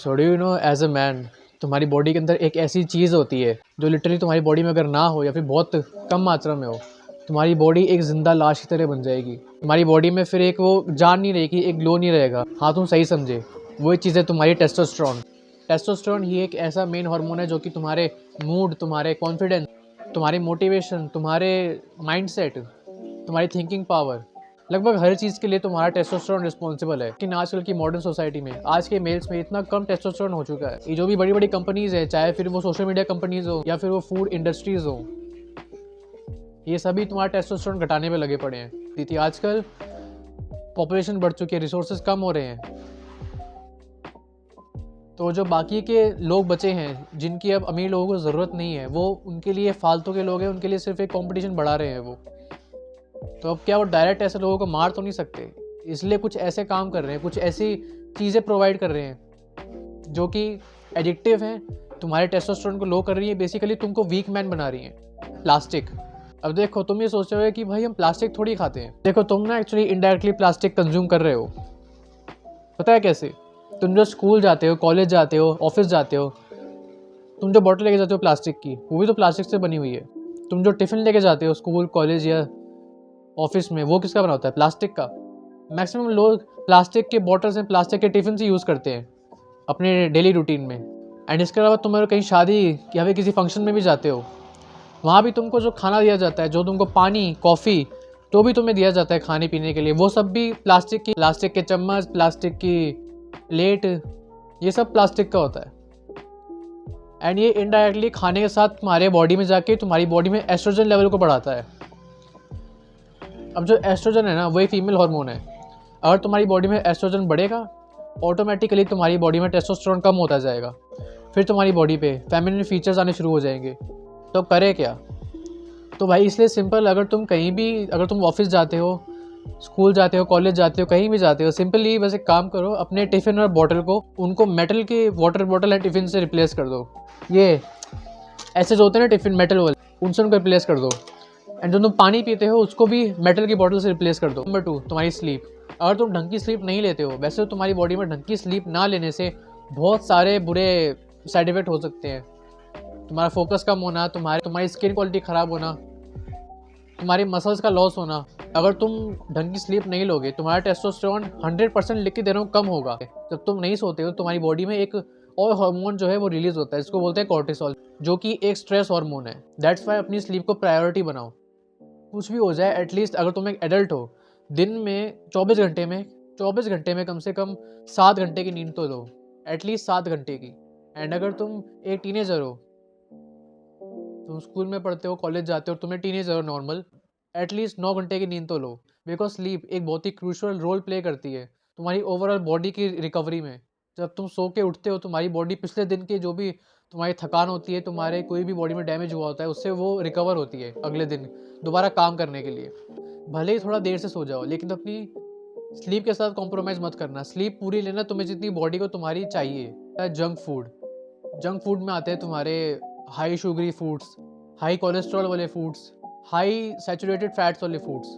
So do you know as a man, तुम्हारी body के अंदर एक ऐसी चीज़ होती है जो लिटरली तुम्हारी बॉडी में अगर ना हो या फिर बहुत कम मात्रा में हो, तुम्हारी बॉडी एक जिंदा लाश की तरह बन जाएगी। तुम्हारी बॉडी में फिर एक वो जान नहीं रहेगी, एक ग्लो नहीं रहेगा। हाँ, तुम सही समझे, वही चीज़ है तुम्हारी टेस्टोस्टेरोन। टेस्टोस्टेरोन ही एक ऐसा मेन हार्मोन है जो कि तुम्हारे मूड, तुम्हारे कॉन्फिडेंस, तुम्हारी मोटिवेशन, तुम्हारे माइंडसेट, तुम्हारी थिंकिंग पावर, लगभग हर चीज़ के लिए तुम्हारा टेस्टोस्टेरोन रिस्पॉन्सिबल है। लेकिन आजकल की मॉडर्न सोसाइटी में, आज के मेल्स में इतना कम टेस्टोस्टेरोन हो चुका है। ये जो भी बड़ी बड़ी कंपनीज है, चाहे फिर वो सोशल मीडिया कंपनीज हो या फिर वो फूड इंडस्ट्रीज हो, ये सभी तुम्हारा टेस्टोस्टेरोन घटाने पे लगे पड़े हैं। क्योंकि आजकल पॉपुलेशन बढ़ चुकी है, रिसोर्सेज कम हो रहे हैं, तो जो बाकी के लोग बचे हैं जिनकी अब अमीर लोगों को ज़रूरत नहीं है, वो उनके लिए फालतू के लोग हैं, उनके लिए सिर्फ एक कंपटीशन बढ़ा रहे हैं वो। तो अब क्या वो डायरेक्ट ऐसे लोगों को मार तो नहीं सकते, इसलिए कुछ ऐसे काम कर रहे हैं, कुछ ऐसी चीज़ें प्रोवाइड कर रहे हैं जो कि एडिक्टिव हैं, तुम्हारे टेस्टोस्टेरोन को लो कर रही है, बेसिकली तुमको वीक मैन बना रही हैं। प्लास्टिक। अब देखो, तुम ये सोच रहे हो कि भाई हम प्लास्टिक थोड़ी खाते हैं। देखो, तुम ना एक्चुअली इनडायरेक्टली प्लास्टिक कंज्यूम कर रहे हो। पता है कैसे? तुम जो स्कूल जाते हो, कॉलेज जाते हो, ऑफिस जाते हो, तुम जो बॉटल लेके जाते हो प्लास्टिक की, वो भी तो प्लास्टिक से बनी हुई है। तुम जो टिफ़िन लेके जाते हो स्कूल, कॉलेज या ऑफिस में, वो किसका बना होता है? प्लास्टिक का। मैक्सिमम लोग प्लास्टिक के बॉटल्स एंड प्लास्टिक के टिफ़िन से यूज़ करते हैं अपने डेली रूटीन में। एंड इसके अलावा तुम अगर कहीं शादी या फिर किसी फंक्शन में भी जाते हो, वहाँ भी तुमको जो खाना दिया जाता है, जो तुमको पानी, कॉफ़ी, जो भी तुम्हें दिया जाता है खाने पीने के लिए, वो सब भी प्लास्टिक के चम्मच, प्लास्टिक की प्लेट, ये सब प्लास्टिक का होता है। एंड ये इनडायरेक्टली खाने के साथ तुम्हारे बॉडी में जाके तुम्हारी बॉडी में एस्ट्रोजन लेवल को बढ़ाता है। अब जो एस्ट्रोजन है ना, वही फीमेल हार्मोन है। अगर तुम्हारी बॉडी में एस्ट्रोजन बढ़ेगा, ऑटोमेटिकली तुम्हारी बॉडी में टेस्टोस्टेरोन कम होता जाएगा, फिर तुम्हारी बॉडी पे फेमिनिन फीचर्स आने शुरू हो जाएंगे। तो करे क्या? तो भाई इसलिए सिंपल, अगर तुम ऑफिस जाते हो, स्कूल जाते हो, कॉलेज जाते हो, कहीं भी जाते हो, सिंपली बस एक काम करो, अपने टिफ़िन और बॉटल को उनको मेटल के वाटर बॉटल या टिफ़िन से रिप्लेस कर दो। ये ऐसे जो होते हैं ना टिफ़िन मेटल वाले, उनसे उनको रिप्लेस कर दो। एंड जो तुम पानी पीते हो उसको भी मेटल की बॉटल से रिप्लेस कर दो। नंबर 2, तुम्हारी स्लीप। अगर तुम ढंग की स्लीप नहीं लेते हो, वैसे तो तुम्हारी बॉडी में ढंग की स्लीप ना लेने से बहुत सारे बुरे साइड इफेक्ट हो सकते हैं। तुम्हारा फोकस कम होना, तुम्हारी स्किन क्वालिटी ख़राब होना, तुम्हारी मसल्स का लॉस होना। अगर तुम ढंग की स्लीप नहीं लोगे, तुम्हारा टेस्टोस्टेरोन 100% लिख के दे रहा हूँ कम होगा। जब तुम नहीं सोते हो, तुम्हारी बॉडी में एक और हार्मोन जो है वो रिलीज होता है, इसको बोलते हैं कॉर्टिसोल, जो कि एक स्ट्रेस हार्मोन है। दैट्स वाई अपनी स्लीप को प्रायोरिटी बनाओ। कुछ भी हो जाए, एटलीस्ट अगर तुम एक एडल्ट हो, दिन में 24 घंटे में कम से कम 7 घंटे की नींद तो लो, एटलीस्ट 7 घंटे की। एंड अगर तुम एक टीनेजर हो, तुम स्कूल में पढ़ते हो, कॉलेज जाते हो, तुम्हें टीनेजर हो नॉर्मल, एटलीस्ट 9 घंटे की नींद तो लो। बिकॉज स्लीप एक बहुत ही क्रूशियल रोल प्ले करती है तुम्हारी ओवरऑल बॉडी की रिकवरी में। जब तुम सो के उठते हो, तुम्हारी बॉडी पिछले दिन के जो भी तुम्हारी थकान होती है, तुम्हारे कोई भी बॉडी में डैमेज हुआ होता है, उससे वो रिकवर होती है अगले दिन दोबारा काम करने के लिए। भले ही थोड़ा देर से सो जाओ, लेकिन अपनी स्लीप के साथ कॉम्प्रोमाइज़ मत करना। स्लीप पूरी लेना तुम्हें जितनी बॉडी को तुम्हारी चाहिए। जंक फूड में आते हैं तुम्हारे high sugary foods, high cholesterol वाले फूड्स, हाई सैचुरेटेड फैट्स वाले फूड्स,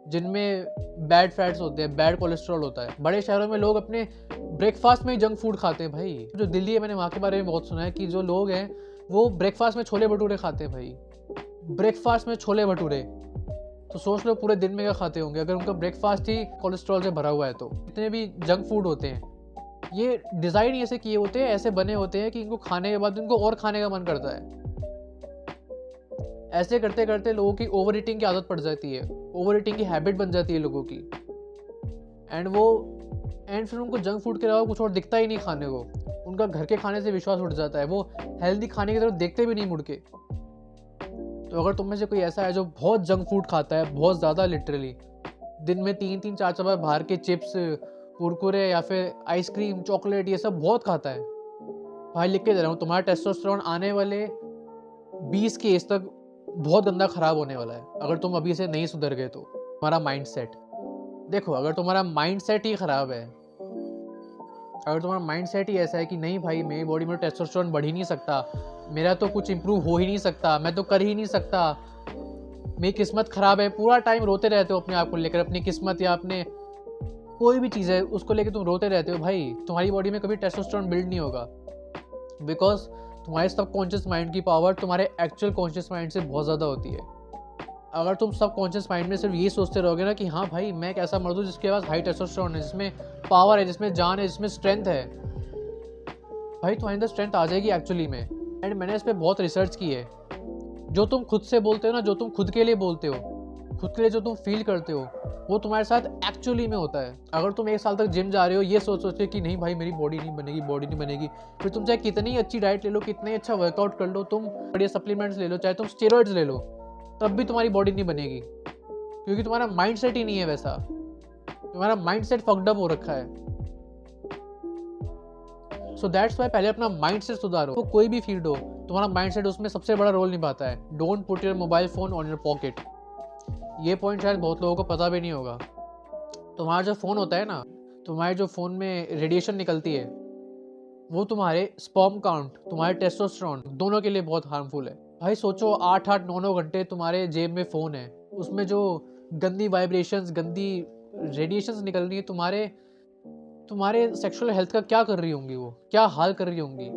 जिनमें बैड फैट्स होते हैं, बैड कोलेस्ट्रॉल होता है। बड़े शहरों में लोग अपने ब्रेकफास्ट में ही जंक फूड खाते हैं भाई। जो दिल्ली है, मैंने वहाँ के बारे में बहुत सुना है कि जो लोग हैं वो ब्रेकफास्ट में छोले भटूरे खाते हैं भाई। ब्रेकफास्ट में छोले भटूरे, तो सोच लो पूरे दिन में क्या खाते होंगे अगर उनका ब्रेकफास्ट ही कोलेस्ट्रॉल से भरा हुआ है। तो इतने भी जंक फूड होते हैं, ये डिज़ाइन ही ऐसे किए होते हैं, ऐसे बने होते हैं कि इनको खाने के बाद इनको और खाने का मन करता है। ऐसे करते करते लोगों की ओवर ईटिंग की आदत पड़ जाती है, ओवर ईटिंग की हैबिट बन जाती है लोगों की। एंड फिर उनको जंक फूड के अलावा कुछ और दिखता ही नहीं खाने को। उनका घर के खाने से विश्वास उठ जाता है, वो हेल्दी खाने की तरफ देखते भी नहीं मुड़ के। तो अगर तुम में से कोई ऐसा है जो बहुत जंक फूड खाता है, बहुत ज़्यादा, लिटरली दिन में 3-4 बार बाहर के चिप्स, कुरकुरे या फिर आइसक्रीम, चॉकलेट, ये सब बहुत खाता है, भाई लिख के दे रहा हूँ, तुम्हारा टेस्टोस्टेरोन आने वाले 20 की एज तक बहुत गंदा खराब होने वाला है अगर तुम अभी से नहीं सुधर गए तो। तुम्हारा माइंडसेट देखो, अगर तुम्हारा माइंडसेट ही ख़राब है, अगर तुम्हारा माइंडसेट ही ऐसा है कि नहीं भाई मेरी बॉडी में टेस्टोस्टेरोन बढ़ ही नहीं सकता, मेरा तो कुछ इंप्रूव हो ही नहीं सकता, मैं तो कर ही नहीं सकता, मेरी किस्मत ख़राब है, पूरा टाइम रोते रहते हो अपने आप को लेकर, अपनी किस्मत या अपने कोई भी चीज़ है उसको लेके तुम रोते रहते हो, भाई तुम्हारी बॉडी में कभी टेस्टोस्टेरोन बिल्ड नहीं होगा, बिकॉज तुम्हारे सबकॉन्शियस माइंड की पावर तुम्हारे एक्चुअल कॉन्शियस माइंड से बहुत ज़्यादा होती है। अगर तुम सबकॉन्शियस माइंड में सिर्फ ये सोचते रहोगे ना कि हाँ भाई मैं एक ऐसा मर्द हूँ जिसके पास हाई टेस्टोस्टेरोन है, जिसमें पावर है, जिसमें जान है, जिसमें स्ट्रेंथ है, भाई तुम्हारे अंदर स्ट्रेंथ आ जाएगी एक्चुअली में। एंड मैंने इस पर बहुत रिसर्च की है। जो तुम खुद से बोलते हो ना, जो तुम खुद के लिए बोलते हो, खुद के लिए जो तुम फील करते हो, वो तुम्हारे साथ एक्चुअली में होता है। अगर तुम 1 साल तक जिम जा रहे हो ये सोच के कि नहीं भाई मेरी बॉडी नहीं बनेगी, बॉडी नहीं बनेगी, फिर तुम चाहे कितनी अच्छी डाइट ले लो, कितने अच्छा वर्कआउट कर लो, तुम बढ़िया सप्लीमेंट्स ले लो, चाहे तुम स्टेरॉइड्स ले लो, तब भी तुम्हारी बॉडी नहीं बनेगी, क्योंकि तुम्हारा माइंड सेट ही नहीं है वैसा। तुम्हारा माइंड सेट फक्ड अप हो रखा है। सो दैट्स वाई पहले अपना माइंड सेट सुधारो। तो कोई भी फील्ड हो, तुम्हारा माइंड सेट उसमें सबसे बड़ा रोल निभाता है। Don't put your mobile phone on your pocket. ये पॉइंट शायद बहुत लोगों को पता भी नहीं होगा। तुम्हारा जो फ़ोन होता है ना, तुम्हारे जो फ़ोन में रेडिएशन निकलती है, वो तुम्हारे स्पर्म काउंट, तुम्हारे टेस्टोस्टेरोन दोनों के लिए बहुत हार्मफुल है। भाई सोचो 8-8 9-9 घंटे तुम्हारे जेब में फ़ोन है, उसमें जो गंदी वाइब्रेशंस, गंदी रेडिएशंस निकल रही है, तुम्हारे सेक्सुअल हेल्थ का क्या कर रही होंगी, वो क्या हाल कर रही होंगी।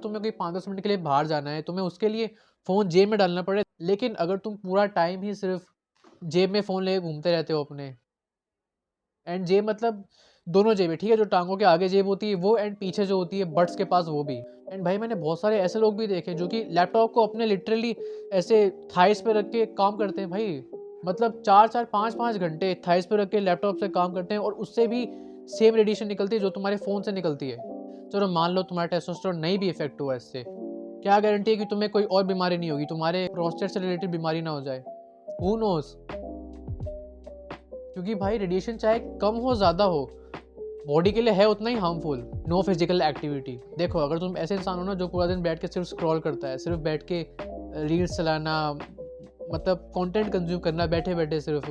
तुम्हें कोई 5-10 मिनट के लिए बाहर जाना है, तुम्हें उसके लिए फ़ोन जेब में डालना पड़े, लेकिन अगर तुम पूरा टाइम ही सिर्फ जेब में फ़ोन लेके घूमते रहते हो अपने, एंड जेब मतलब दोनों जेबें, ठीक है, जो टांगों के आगे जेब होती है वो, एंड पीछे जो होती है बट्स के पास वो भी। एंड भाई मैंने बहुत सारे ऐसे लोग भी देखे जो कि लैपटॉप को अपने लिटरली ऐसे थाइस पे रख के काम करते हैं भाई, मतलब 4-4 5-5 घंटे थाइस पे रख के लैपटॉप से काम करते हैं, और उससे भी सेम रेडिएशन निकलती है जो तुम्हारे फ़ोन से निकलती है। चलो मान लो तुम्हारा टेस्टोस्टेरोन नहीं भी इफेक्ट हुआ इससे, क्या गारंटी है कि तुम्हें कोई और बीमारी नहीं होगी, तुम्हारे प्रोस्टेट से रिलेटेड बीमारी ना हो जाए, हु नोस। क्योंकि भाई रेडिएशन चाहे कम हो ज़्यादा हो, बॉडी के लिए है उतना ही हार्मफुल। No physical activity. देखो अगर तुम ऐसे इंसान हो ना जो पूरा दिन बैठ के सिर्फ स्क्रॉल करता है, सिर्फ बैठ के रील्स चलाना, मतलब कंटेंट कंज्यूम करना बैठे बैठे सिर्फ,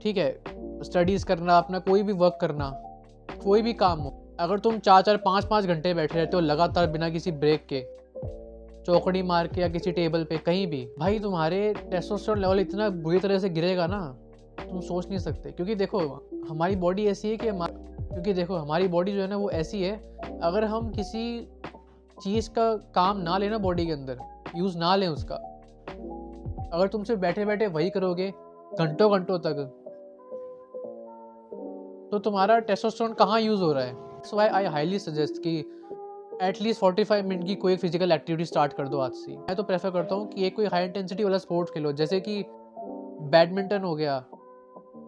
ठीक है, स्टडीज़ करना, अपना कोई भी वर्क करना, कोई भी काम हो, अगर तुम 4-4 5-5 घंटे बैठे रहते हो लगातार बिना किसी ब्रेक के, चौकड़ी मार के या किसी टेबल पे कहीं भी, भाई तुम्हारे टेस्टोस्टेरोन लेवल इतना बुरी तरह से गिरेगा ना, तुम सोच नहीं सकते। क्योंकि देखो हमारी बॉडी ऐसी है कि हमारी बॉडी जो है ना वो ऐसी है, अगर हम किसी चीज़ का काम ना लेना बॉडी के अंदर, यूज़ ना लें उसका, अगर तुम सिर्फ बैठे बैठे वही करोगे घंटों घंटों तक, तो तुम्हारा टेस्टोस्टेरोन कहाँ यूज़ हो रहा है। सो आई हाईली सजेस्ट कि एटलीस्ट 45 मिनट की कोई फिजिकल एक्टिविटी स्टार्ट कर दो आज से। मैं तो प्रेफर करता हूँ कि एक कोई हाई इंटेंसिटी वाला स्पोर्ट्स खेलो, जैसे कि बैडमिंटन हो गया,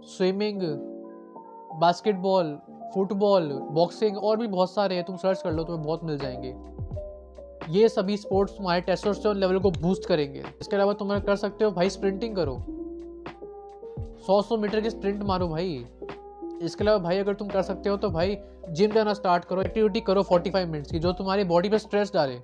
स्विमिंग, बास्केटबॉल, फुटबॉल, बॉक्सिंग, और भी बहुत सारे हैं, तुम सर्च कर लो तुम्हें बहुत मिल जाएंगे। ये सभी स्पोर्ट्स तुम्हारे टेस्टोस्टेरोन लेवल को बूस्ट करेंगे। इसके अलावा तुम कर सकते हो भाई स्प्रिंटिंग करो, 100 मीटर की स्प्रिंट मारो भाई। इसके अलावा भाई अगर तुम कर सकते हो तो भाई जिम जाना स्टार्ट करो, एक्टिविटी करो 45 मिनट्स की जो तुम्हारी बॉडी पे स्ट्रेस डाले,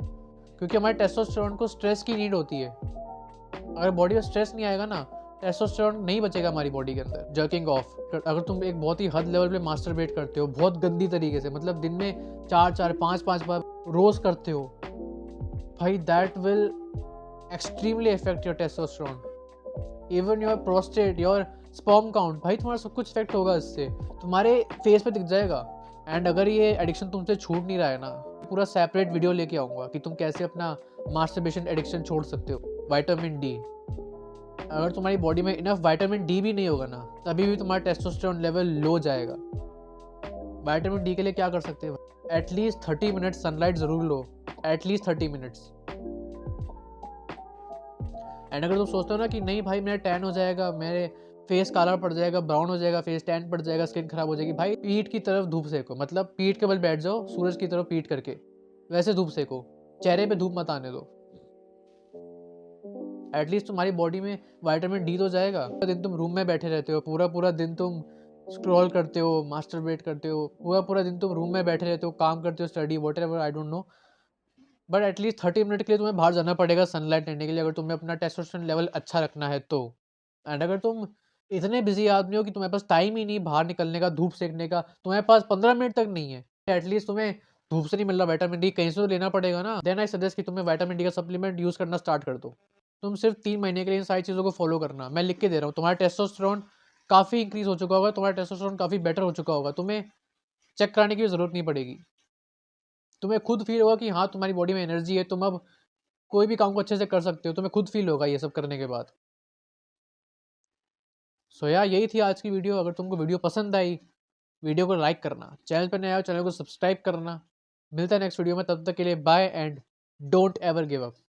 क्योंकि हमारे टेस्टोस्टेरोन को स्ट्रेस की नीड होती है। अगर बॉडी में स्ट्रेस नहीं आएगा ना, टेस्टोस्टेरोन नहीं बचेगा हमारी बॉडी के अंदर। जर्किंग ऑफ, अगर तुम एक बहुत ही हद लेवल पे मास्टरबेट करते हो बहुत गंदी तरीके से, मतलब दिन में 4-4 5-5 बार रोज करते हो, भाई that will extremely affect your testosterone, even your prostate, your sperm count, भाई तुम्हारा सब कुछ इफेक्ट होगा इससे, तुम्हारे फेस पे दिख जाएगा। एंड अगर ये एडिक्शन तुमसे छूट नहीं रहा है ना, पूरा सेपरेट वीडियो लेके आऊँगा कि तुम कैसे अपना मास्टरबेशन एडिक्शन छोड़ सकते हो। विटामिन डी, अगर तुम्हारी बॉडी में इनफ विटामिन डी भी नहीं होगा ना, तभी भी तुम्हारा टेस्टोस्टेरोन लेवल लो जाएगा। विटामिन डी के लिए क्या कर सकते हो, एटलीस्ट 30 मिनट्स सनलाइट ज़रूर लो, एटलीस्ट 30 मिनट्स। एंड अगर तुम सोचते हो ना कि नहीं भाई मेरा टैन हो जाएगा, मेरे फेस काला पड़ जाएगा, ब्राउन हो जाएगा, फेस टैन पड़ जाएगा, स्किन खराब हो जाएगी, भाई पीठ की तरफ धूप सेको, मतलब पीठ के बल बैठ जाओ सूरज की तरफ पीठ करके, वैसे धूप सेको, चेहरे पे धूप मत आने दो। एटलीस्ट तुम्हारी बॉडी में विटामिन डी तो जाएगा। पूरा दिन तुम रूम में बैठे रहते हो, पूरा दिन तुम स्क्रॉल करते हो, मास्टरबेट करते हो, पूरा दिन तुम रूम में बैठे रहते हो, काम करते हो, study whatever, I don't know, but at least 30 minute के लिए तुम्हें बाहर जाना पड़ेगा सनलाइट लेने के लिए, अगर तुम्हें अपना टेस्टोस्टेरोन लेवल अच्छा रखना है तो। एंड अगर तुम इतने बिजी आदमी हो कि तुम्हारे पास टाइम ही नहीं बाहर निकलने का, धूप सेकने का, तुम्हारे पास 15 मिनट तक नहीं है, एटलीस्ट तुम्हें धूप से नहीं मिल रहा विटामिन डी, कहीं से तो लेना पड़ेगा ना, देन आई सजेस्ट कि तुम्हें विटामिन डी का सप्लीमेंट यूज़ करना स्टार्ट कर दो। तुम सिर्फ 3 महीने के लिए इन सारी चीज़ों को फॉलो करना, मैं लिख के दे रहा हूँ, तुम्हारा टेस्टोस्टेरोन काफ़ी इंक्रीज हो चुका होगा, तुम्हारा टेस्टोस्टेरोन काफ़ी बेटर हो चुका होगा, तुम्हें चेक कराने की ज़रूरत नहीं पड़ेगी। तुम्हें खुद फील होगा कि हाँ तुम्हारी बॉडी में एनर्जी है, तुम अब कोई भी काम को अच्छे से कर सकते हो, तुम्हें खुद फील होगा ये सब करने के बाद। सो यार यही थी आज की वीडियो। अगर तुमको वीडियो पसंद आई, वीडियो को लाइक करना, चैनल पर नया हो चैनल को सब्सक्राइब करना। मिलता है नेक्स्ट वीडियो में, तब तक के लिए bye and don't ever give up.